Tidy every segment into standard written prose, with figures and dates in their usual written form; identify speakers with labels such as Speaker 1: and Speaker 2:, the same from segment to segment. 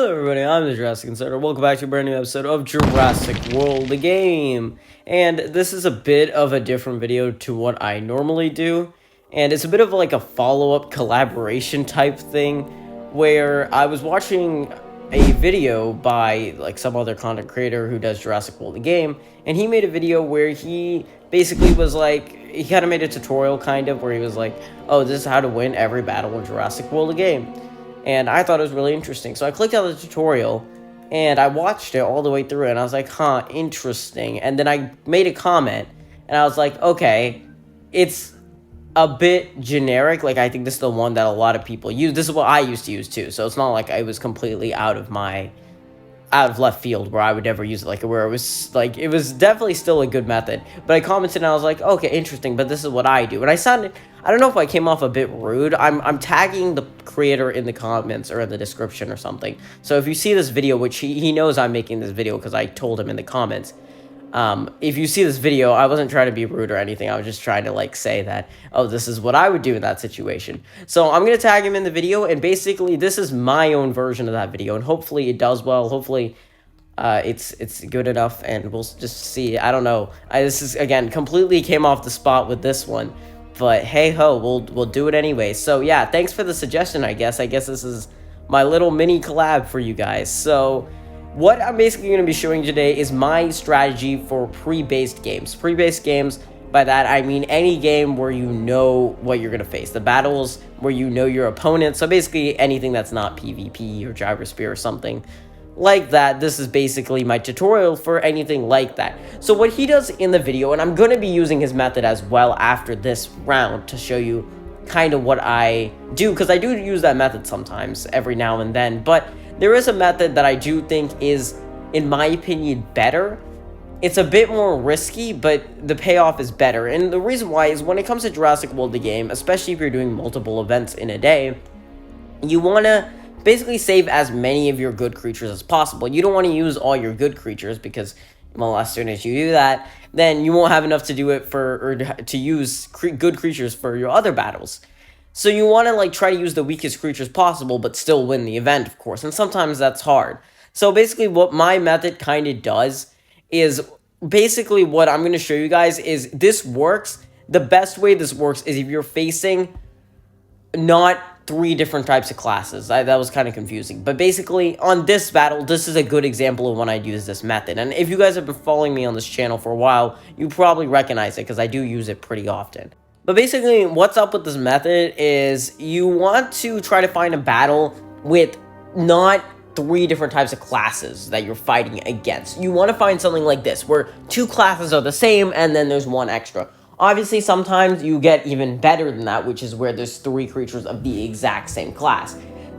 Speaker 1: Hello everybody, I'm the Jurassic Insider. Welcome back to a brand new episode of Jurassic World, the game. And this is a bit of a different video to what I normally do. And it's a bit of like a follow-up collaboration type thing, where I was watching a video by like some other content creator who does Jurassic World, the game. And he made a video where he basically was like, he kind of made a tutorial kind of, where he was like, oh, this is how to win every battle in Jurassic World, the game. And I thought it was really interesting. So I clicked on the tutorial, and I watched it all the way through, and I was like, huh, interesting. And then I made a comment, and I was like, okay, it's a bit generic. Like, I think this is the one that a lot of people use. This is what I used to use, too. So it's not like I was completely out of left field where I would never use it, like where it was like, it was definitely still a good method. But I commented and I was like, okay, interesting, but this is what I do. And I don't know if I came off a bit rude. I'm tagging the creator in the comments or in the description or something. So if you see this video, which he knows I'm making this video because I told him in the comments, if you see this video, I wasn't trying to be rude or anything. I was just trying to like say that, oh, this is what I would do in that situation. So I'm going to tag him in the video, and basically this is my own version of that video, and hopefully it does well. Hopefully it's good enough, and we'll just see. I don't know. This is, again, completely came off the spot with this one, but hey ho, we'll do it anyway. So yeah, thanks for the suggestion. I guess this is my little mini collab for you guys. So what I'm basically going to be showing today is my strategy for pre-based games. Pre-based games, by that I mean any game where you know what you're going to face. The battles where you know your opponent. So basically anything that's not PvP or Gyrosphere or something like that. This is basically my tutorial for anything like that. So what he does in the video, and I'm going to be using his method as well after this round to show you kind of what I do, because I do use that method sometimes every now and then, but there is a method that I do think is, in my opinion, better. It's a bit more risky, but the payoff is better. And the reason why is when it comes to Jurassic World, the game, especially if you're doing multiple events in a day, you want to basically save as many of your good creatures as possible. You don't want to use all your good creatures because, well, as soon as you do that, then you won't have enough to do it for, or to use good creatures for your other battles. So you want to like try to use the weakest creatures possible, but still win the event, of course. And sometimes that's hard. So basically what my method kind of does is, basically what I'm going to show you guys is this works. The best way this works is if you're facing not 3 different types of classes. That was kind of confusing. But basically on this battle, this is a good example of when I use this method. And if you guys have been following me on this channel for a while, you probably recognize it because I do use it pretty often. But basically, what's up with this method is you want to try to find a battle with not 3 different types of classes that you're fighting against. You want to find something like this, where 2 classes are the same and then there's 1 extra. Obviously, sometimes you get even better than that, which is where there's 3 creatures of the exact same class.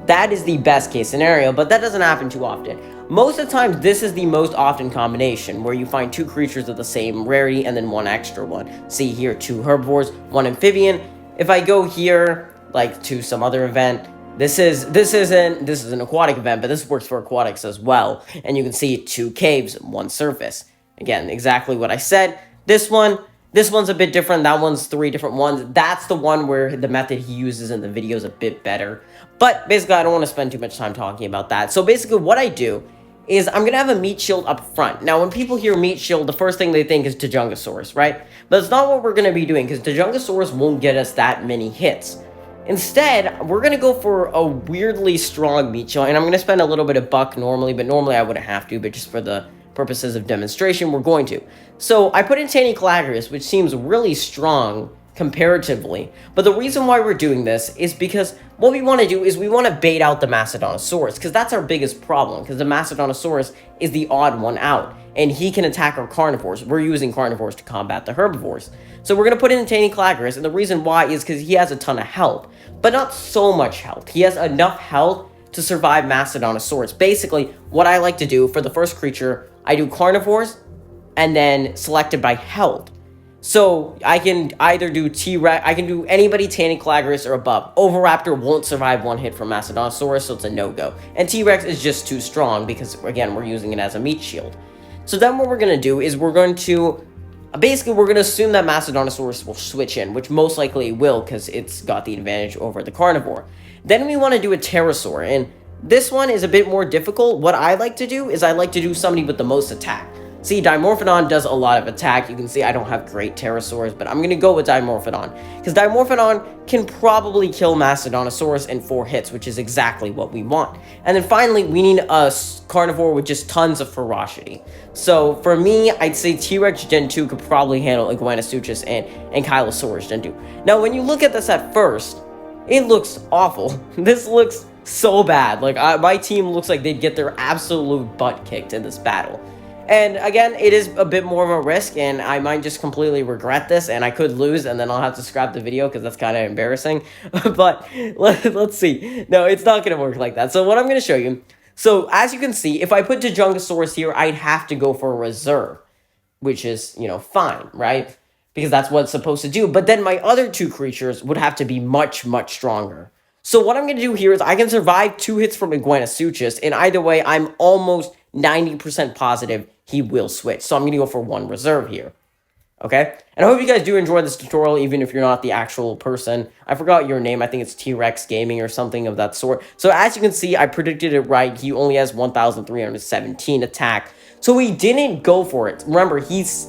Speaker 1: That is the best case scenario, but that doesn't happen too often. Most of the time, this is the most often combination, where you find 2 creatures of the same rarity and then 1 extra one. See here, 2 herbivores, 1 amphibian. If I go here, like to some other event, this is an aquatic event, but this works for aquatics as well. And you can see 2 caves, 1 surface. Again, exactly what I said. This one's a bit different. That one's 3 different ones. That's the one where the method he uses in the video is a bit better. But basically, I don't want to spend too much time talking about that. So basically, what I do is I'm going to have a meat shield up front. Now, when people hear meat shield, the first thing they think is Tajungasaurus, right? But it's not what we're going to be doing, because Tajungasaurus won't get us that many hits. Instead, we're going to go for a weirdly strong meat shield, and I'm going to spend a little bit of buck normally, but normally I wouldn't have to, but just for the purposes of demonstration, we're going to. So I put in Taniklagris, which seems really strong comparatively, but the reason why we're doing this is because what we want to do is we want to bait out the Mastodontosaurus, because that's our biggest problem, because the Mastodontosaurus is the odd one out, and he can attack our carnivores. We're using carnivores to combat the herbivores. So we're going to put in Taniklagris, and the reason why is because he has a ton of health, but not so much health. He has enough health to survive Mastodontosaurus. Basically, what I like to do for the first creature, I do carnivores, and then selected by health. So I can either do T-Rex, I can do anybody Taniklagris or above. Oviraptor won't survive 1 hit from Mastodontosaurus, so it's a no-go. And T-Rex is just too strong because, again, we're using it as a meat shield. So then what we're going to do is we're going to assume that Mastodontosaurus will switch in, which most likely it will because it's got the advantage over the carnivore. Then we want to do a pterosaur, and This one is a bit more difficult. What I like to do is I like to do somebody with the most attack. See, Dimorphodon does a lot of attack. You can see I don't have great pterosaurs, but I'm going to go with Dimorphodon. Because Dimorphodon can probably kill Mastodontosaurus in 4 hits, which is exactly what we want. And then finally, we need a carnivore with just tons of ferocity. So for me, I'd say T-Rex Gen 2 could probably handle Iguanosuchus and Ankylosaurus Gen 2. Now, when you look at this at first, it looks awful. This looks so bad. Like, my team looks like they'd get their absolute butt kicked in this battle. And again, it is a bit more of a risk, and I might just completely regret this, and I could lose, and then I'll have to scrap the video, because that's kind of embarrassing. But let's see. No, it's not going to work like that. So what I'm going to show you, so as you can see, if I put Dejungasaurus here, I'd have to go for a reserve, which is, you know, fine, right? Because that's what it's supposed to do. But then my other 2 creatures would have to be much, much stronger. So what I'm going to do here is I can survive 2 hits from Iguanosuchus, and either way, I'm almost 90% positive he will switch. So I'm going to go for 1 reserve here. Okay? And I hope you guys do enjoy this tutorial, even if you're not the actual person. I forgot your name. I think it's FLEXGAMING or something of that sort. So as you can see, I predicted it right. He only has 1,317 attack. So he didn't go for it. Remember, he's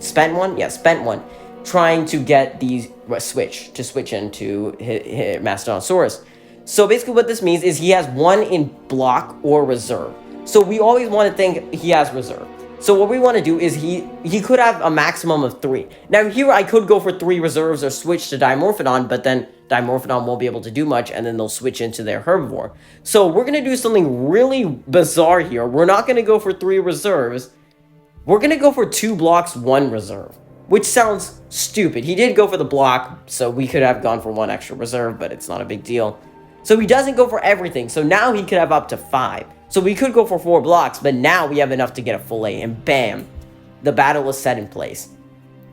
Speaker 1: spent one? Yeah, spent one. Trying to get the switch into Mastodontosaurus. So basically what this means is he has 1 in block or reserve. So we always want to think he has reserve. So what we want to do is he could have a maximum of 3. Now here I could go for 3 reserves or switch to Dimorphodon, but then Dimorphodon won't be able to do much, and then they'll switch into their herbivore. So we're going to do something really bizarre here. We're not going to go for 3 reserves. We're going to go for 2 blocks, 1 reserve, which sounds stupid. He did go for the block, so we could have gone for 1 extra reserve, but it's not a big deal. So he doesn't go for everything, so now he could have up to 5. So we could go for 4 blocks, but now we have enough to get a full A, and bam, the battle is set in place.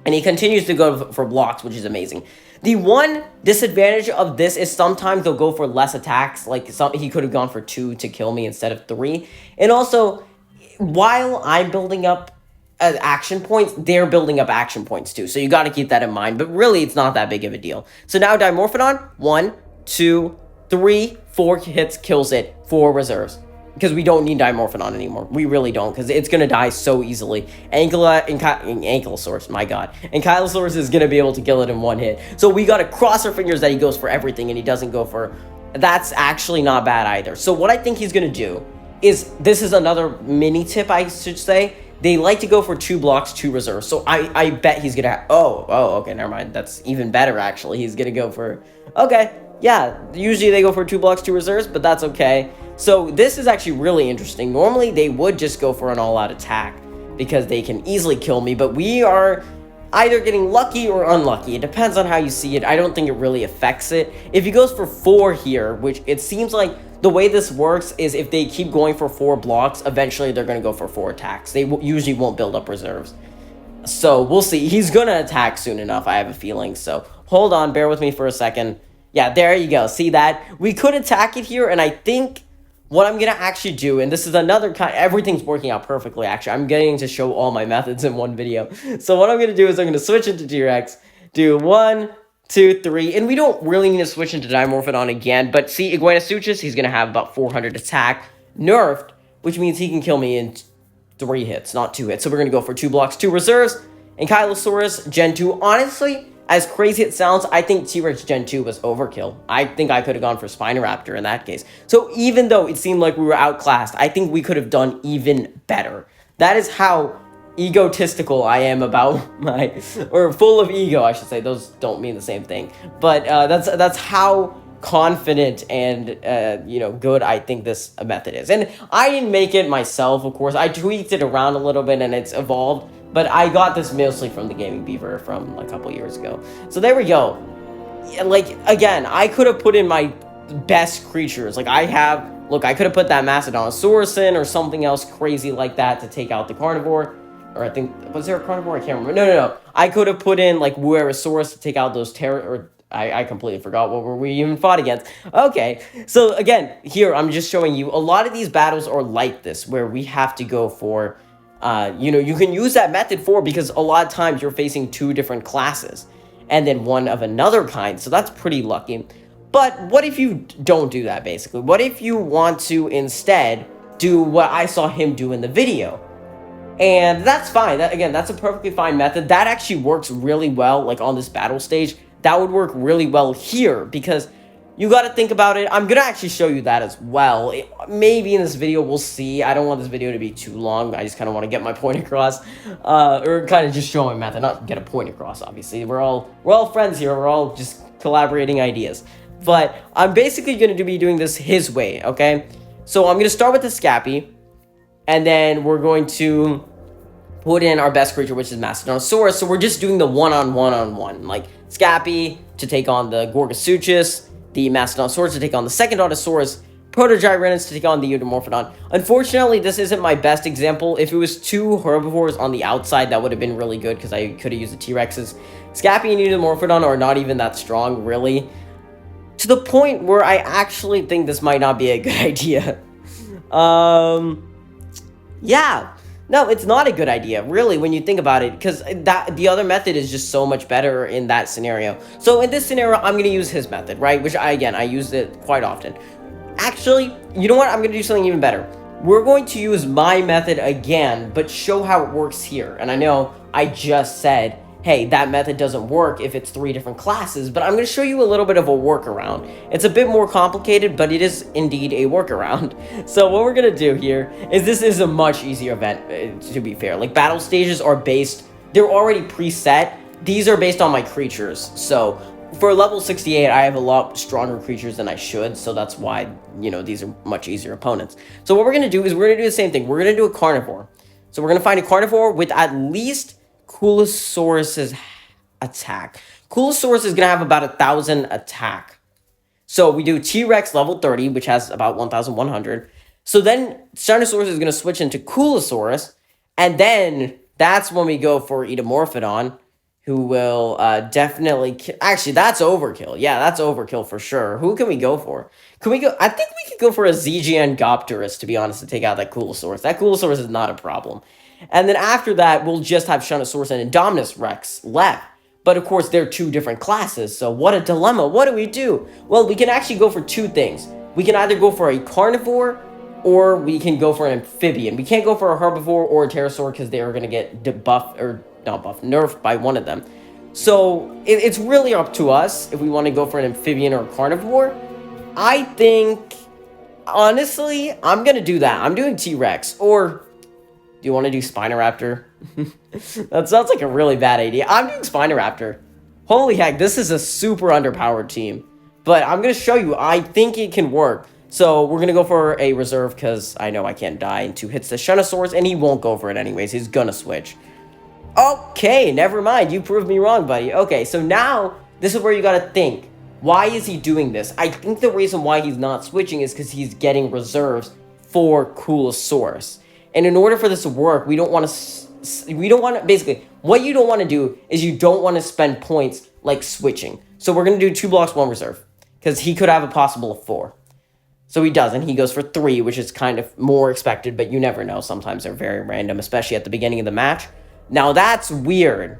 Speaker 1: And he continues to go for blocks, which is amazing. The one disadvantage of this is sometimes they'll go for less attacks, like he could have gone for 2 to kill me instead of 3. And also, while I'm building up action points, they're building up action points too, so you got to keep that in mind, but really, it's not that big of a deal. So now Dimorphodon, 1, 2, 3, 4 hits, kills it, 4 reserves. Because we don't need Dimorphodon anymore. We really don't, because it's going to die so easily. Ankylosaurus, my god. Ankylosaurus is going to be able to kill it in 1 hit. So we got to cross our fingers that he goes for everything, and he doesn't go for... That's actually not bad either. So what I think he's going to do is... This is another mini tip, I should say. They like to go for 2 blocks, 2 reserves. So I bet he's going to have... Oh, okay, never mind. That's even better, actually. He's going to go for... Okay, yeah. Usually they go for 2 blocks, 2 reserves, but that's okay. So this is actually really interesting. Normally they would just go for an all-out attack because they can easily kill me, but we are either getting lucky or unlucky. It depends on how you see it. I don't think it really affects it. If he goes for 4 here, which it seems like the way this works is if they keep going for 4 blocks, eventually they're going to go for 4 attacks. They usually won't build up reserves. So we'll see. He's going to attack soon enough, I have a feeling. So hold on, bear with me for a second. Yeah, there you go. See that? We could attack it here, and I think... What I'm going to actually do, and this is another kind, everything's working out perfectly, actually. I'm getting to show all my methods in one video. So what I'm going to do is I'm going to switch into T-Rex, do 1, 2, 3, and we don't really need to switch into Dimorphodon again, but see, Iguanosuchus, he's going to have about 400 attack, nerfed, which means he can kill me in 3 hits, not 2 hits. So we're going to go for 2 blocks, 2 reserves, Ankylosaurus Gen 2, honestly... As crazy it sounds, I think T-Rex Gen 2 was overkill. I think I could have gone for Spinoraptor in that case. So even though it seemed like we were outclassed, I think we could have done even better. That is how egotistical I am about my... Or full of ego, I should say. Those don't mean the same thing. But that's how confident and, good I think this method is. And I didn't make it myself, of course. I tweaked it around a little bit and it's evolved. But I got this mostly from the Gaming Beaver from a couple years ago. So there we go. Like, again, I could have put in my best creatures. Like, I could have put that Mastodontosaurus in or something else crazy like that to take out the carnivore. Or I think, was there a carnivore? I can't remember. No. I could have put in, like, Wuerhosaurus to take out those I completely forgot what we even fought against. Okay, so again, here, I'm just showing you, a lot of these battles are like this, where we have to go for... you can use that method because a lot of times you're facing 2 different classes and then one of another kind. So that's pretty lucky. But what if you don't do that, basically? What if you want to instead do what I saw him do in the video? And that's fine. That's a perfectly fine method. That actually works really well, like on this battle stage. That would work really well here, because you got to think about it. I'm going to actually show you that as well. Maybe in this video, we'll see. I don't want this video to be too long. I just kind of want to get my point across, or kind of just show my method, not get a point across, obviously. We're all friends here. We're all just collaborating ideas. But I'm basically going to be doing this his way, okay? So I'm going to start with the Scappy, and then we're going to put in our best creature, which is Mastodonsaurus. So we're just doing the one-on-one-on-one. Like, Scappy to take on the Gorgosuchus, the Mastodonsaurus to take on the Secondontosaurus, Protogyranus to take on the Eudomorphodon. Unfortunately, this isn't my best example. If it was two herbivores on the outside, that would have been really good, because I could have used the T-Rexes. Scappy and Eudomorphodon are not even that strong, really, to the point where I actually think this might not be a good idea. Yeah. No, it's not a good idea, really, when you think about it, because the other method is just so much better in that scenario. So in this scenario, I'm going to use his method, right? Which, I use it quite often. Actually, you know what? I'm going to do something even better. We're going to use my method again, but show how it works here. And I know I just said, hey, that method doesn't work if it's 3 different classes, but I'm going to show you a little bit of a workaround. It's a bit more complicated, but it is indeed a workaround. So what we're going to do here is, this is a much easier event, to be fair. Like, battle stages are based, they're already preset. These are based on my creatures. So for level 68, I have a lot stronger creatures than I should, so that's why, you know, these are much easier opponents. So what we're going to do is we're going to do the same thing. We're going to do a carnivore. So we're going to find a carnivore with at least Coolosaurus's attack. Coolosaurus is going to have about 1,000 attack. So we do T-Rex level 30, which has about 1,100. So then Stegosaurus is going to switch into Coolosaurus, and then that's when we go for Eudomorphodon, who will definitely... Actually, that's overkill. Yeah, that's overkill for sure. Who can we go for? Can we go... I think we could go for a Zygangopterus, to be honest, to take out that Coolosaurus. That Coolosaurus is not a problem. And then after that, we'll just have Shunosaurus and Indominus Rex left. But of course, they're 2 different classes, so what a dilemma. What do we do? Well, we can actually go for 2 things. We can either go for a carnivore, or we can go for an amphibian. We can't go for a herbivore or a pterosaur, because they are going to get debuffed, or not buffed, nerfed by one of them. So it's really up to us if we want to go for an amphibian or a carnivore. I think, honestly, I'm going to do that. I'm doing T-Rex, or... Do you want to do Spinoraptor? That sounds like a really bad idea. I'm doing Spinoraptor. Holy heck, this is a super underpowered team. But I'm going to show you. I think it can work. So we're going to go for a reserve, because I know I can't die in 2 hits to Shunosaurus, and he won't go for it anyways. He's going to switch. Okay, never mind. You proved me wrong, buddy. Okay, so now this is where you got to think. Why is he doing this? I think the reason why he's not switching is because he's getting reserves for Coolosaurus. And in order for this to work, we don't want to, basically, what you don't want to do is you don't want to spend points like switching. So we're going to do 2 blocks, 1 reserve, because he could have a possible of 4. So he doesn't. He goes for 3, which is kind of more expected, but you never know. Sometimes they're very random, especially at the beginning of the match. Now that's weird.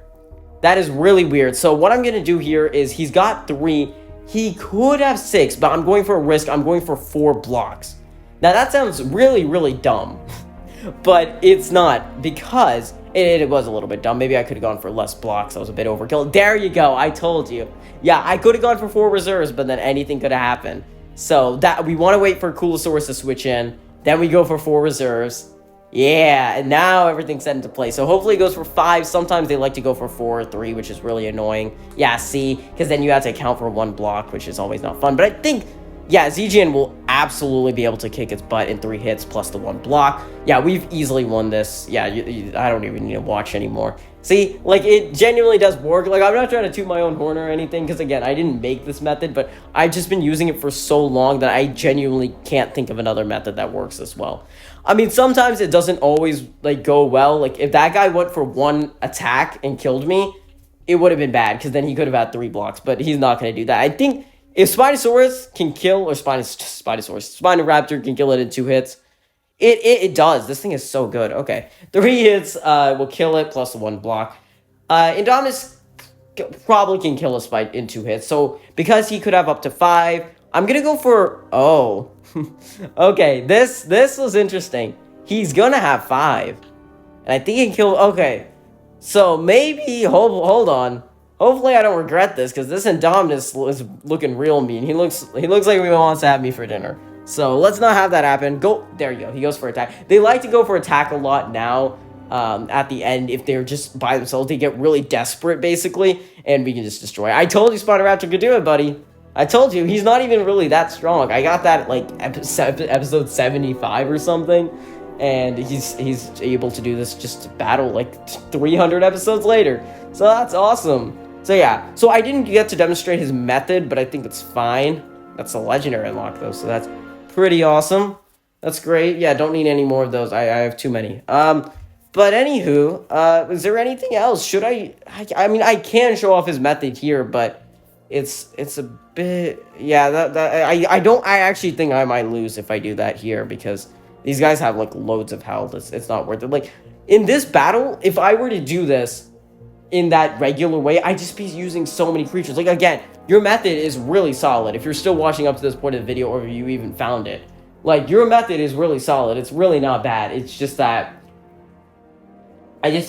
Speaker 1: That is really weird. So what I'm going to do here is he's got 3. He could have 6, but I'm going for a risk. I'm going for 4 blocks. Now that sounds really, really dumb. But it's not, because it was a little bit dumb. Maybe I could have gone for less blocks. That was a bit overkill. There you go. I told you. Yeah, I could have gone for 4 reserves, but then anything could have happened. So that we want to wait for Coolosaurus to switch in. Then we go for 4 reserves. Yeah, and now everything's set into place. So hopefully it goes for 5. Sometimes they like to go for 4 or 3, which is really annoying. Yeah, see, because then you have to account for 1 block, which is always not fun. But I think... yeah, ZGN will absolutely be able to kick its butt in 3 hits plus the 1 block. Yeah, we've easily won this. Yeah, I don't even need to watch anymore. See, like, it genuinely does work. Like, I'm not trying to toot my own horn or anything, because, again, I didn't make this method, but I've just been using it for so long that I genuinely can't think of another method that works this well. I mean, sometimes it doesn't always, like, go well. Like, if that guy went for 1 attack and killed me, it would have been bad, because then he could have had 3 blocks, but he's not going to do that. I think... if Spinosaurus can kill, or Spinoraptor can kill it in 2 hits, it does. This thing is so good. Okay, 3 hits will kill it, plus the 1 block. Indominus probably can kill us in 2 hits. So because he could have up to 5, I'm gonna go for, oh, okay, this was interesting. He's gonna have 5, and I think he can kill, okay. So maybe, hold on. Hopefully I don't regret this, because this Indominus is looking real mean. He looks like he wants to have me for dinner. So let's not have that happen. Go, there you go. He goes for attack. They like to go for attack a lot now. At the end, if they're just by themselves, they get really desperate, basically, and we can just destroy. I told you Spider-Raptor could do it, buddy. I told you, he's not even really that strong. I got that, like, episode 75 or something, and he's able to do this just to battle, like, 300 episodes later. So that's awesome. So yeah, so I didn't get to demonstrate his method, but I think it's fine. That's a legendary unlock, though, so that's pretty awesome. That's great. Yeah, don't need any more of those. I have too many. But anywho, is there anything else? Should I mean, I can show off his method here, but it's a bit, yeah, I actually think I might lose if I do that here, because these guys have, like, loads of health. It's not worth it. Like, in this battle, if I were to do this in that regular way, I'd just be using so many creatures. Like, again, your method is really solid. If you're still watching up to this point of the video, or if you even found it, like, your method is really solid. It's really not bad. It's just that I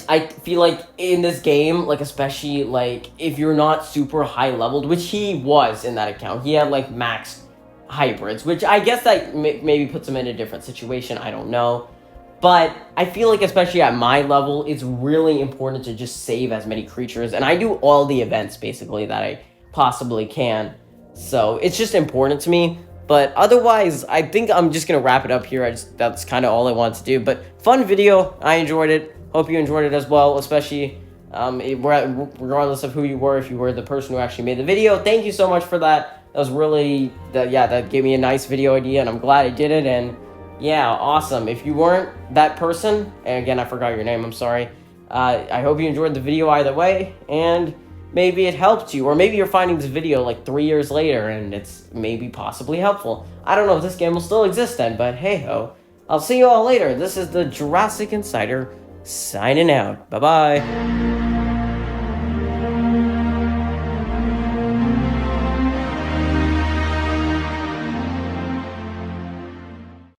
Speaker 1: feel like in this game, like, especially, like, if you're not super high leveled, which he was in that account, he had, like, max hybrids, which I guess that maybe puts him in a different situation, I don't know. But I feel like, especially at my level, it's really important to just save as many creatures, and I do all the events, basically, that I possibly can. So it's just important to me. But otherwise, I think I'm just gonna wrap it up here. That's kind of all I wanted to do. But fun video, I enjoyed it. Hope you enjoyed it as well, especially regardless of who you were, if you were the person who actually made the video. Thank you so much for that. That was really, that gave me a nice video idea, and I'm glad I did it. And yeah, awesome. If you weren't that person, and again, I forgot your name, I'm sorry. I hope you enjoyed the video either way, and maybe it helped you, or maybe you're finding this video like 3 years later, and it's maybe possibly helpful. I don't know if this game will still exist then, but hey-ho. I'll see you all later. This is the Jurassic Insider, signing out. Bye-bye.